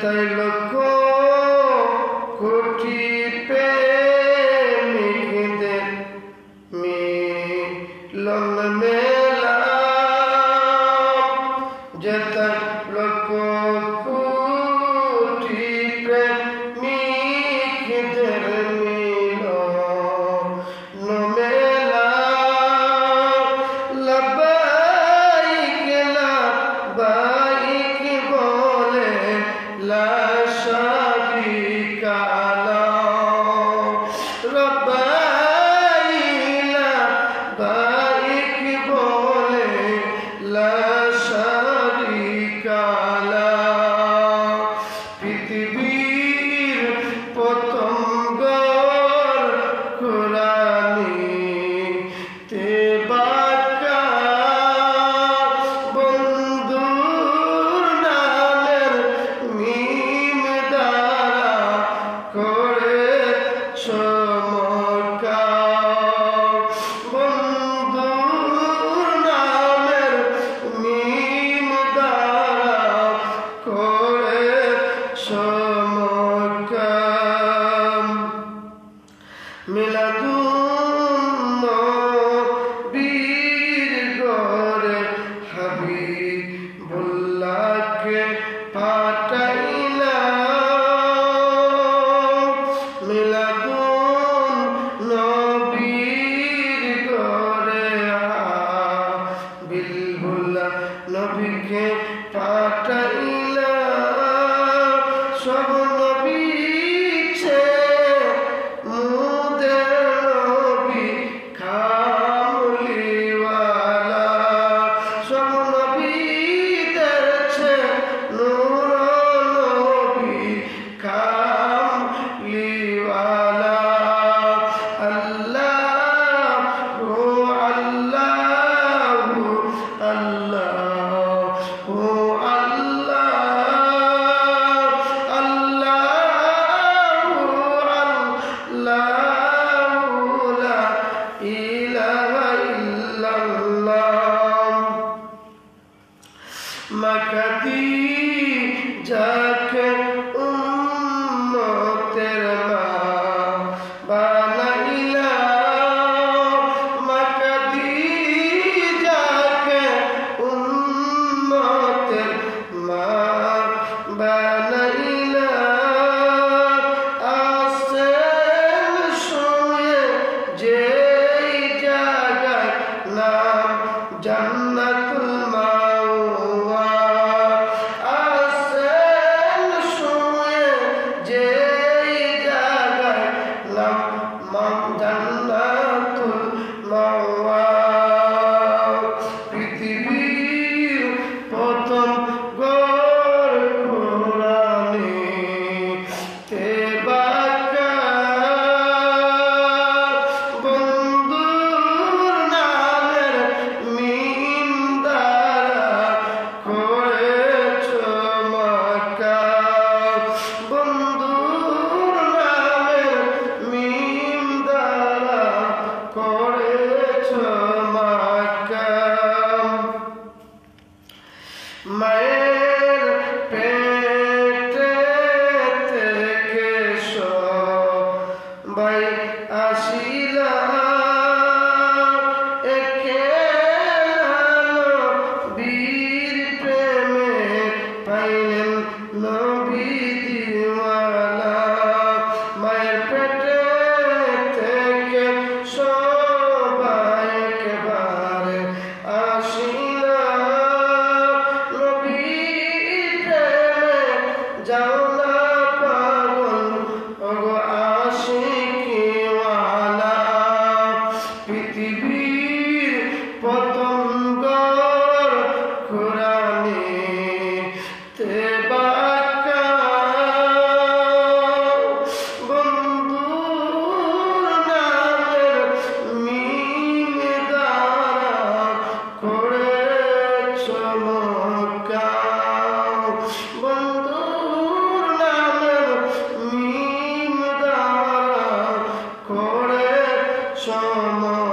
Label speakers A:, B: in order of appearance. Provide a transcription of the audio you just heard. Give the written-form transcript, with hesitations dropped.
A: তাই লক্ষ কোটি প্রেমিকদের মিলন মেলা, যেতাই লক্ষ কোটি প্রেমিকদের মিলন মেলা। লাব্বাইক লাব্বাইক বলে লা শারীকা লাহু, লাব্বাইক লাব্বাইক বলে লা শারীকা লাহু। পৃথিবীর প্রথম ঘর কুরআনীতে বাঁকা, বন্ধুর নামের মিম দ্বারা করে চমৎকার, বন্ধুর নামের মিম দ্বারা করে চমৎকার। মিলাদুন নবীর ঘরে হাবিবুল্লাহকে পাঠাইলাম, মিলাদুন নবীর ঘরে হাবিবুল্লাহ নবীকে পাঠাইলাম। সব নবী মুদের নবী কামলিওয়ালা, সব নবীদের নূর নবী কামলিওয়ালা। আল্লাহু আল্লাহু আল্লাহু আল্লাহ, আল্লাহু আল্লাহু লা ইলাহা ইল্লাল্লাহ। মা খাদিজাকে উম্মতের মা বানাইলাম, মা খাদিজাকে উম্মতের মা বানাইলাম। আসেন শুয়ে যেই জায়গায় নাম জান্নাতুল মাওয়া, আসেন শুয়ে যেই জায়গায় নাম জান্নাতুল মাওয়া। পৃথিবীর প্রথম ঘর কুরআনীতে বাঁকা, বন্ধুর নামের মিম দ্বারা করে চমৎকার, বন্ধুর নামের মিম দ্বারা করে চমৎকার। মায়ের পেটে থেকে সবাই আসিলা, একে নবীর প্রেমে পাইলেন নবী দিওয়ানা। মায়ের পেটে থেকে সবাই একেবারে আসিলা, নবীর প্রেমে যাও না পাগল ওগো আশিকিওয়ালা। পৃথিবীর প্রথম ঘর কুরআনীতে বাঁকা, বন্ধুর নামের মিম দ্বারা করে চমৎকার, বন্ধুর নামের মিম দ্বারা করে চমৎকার।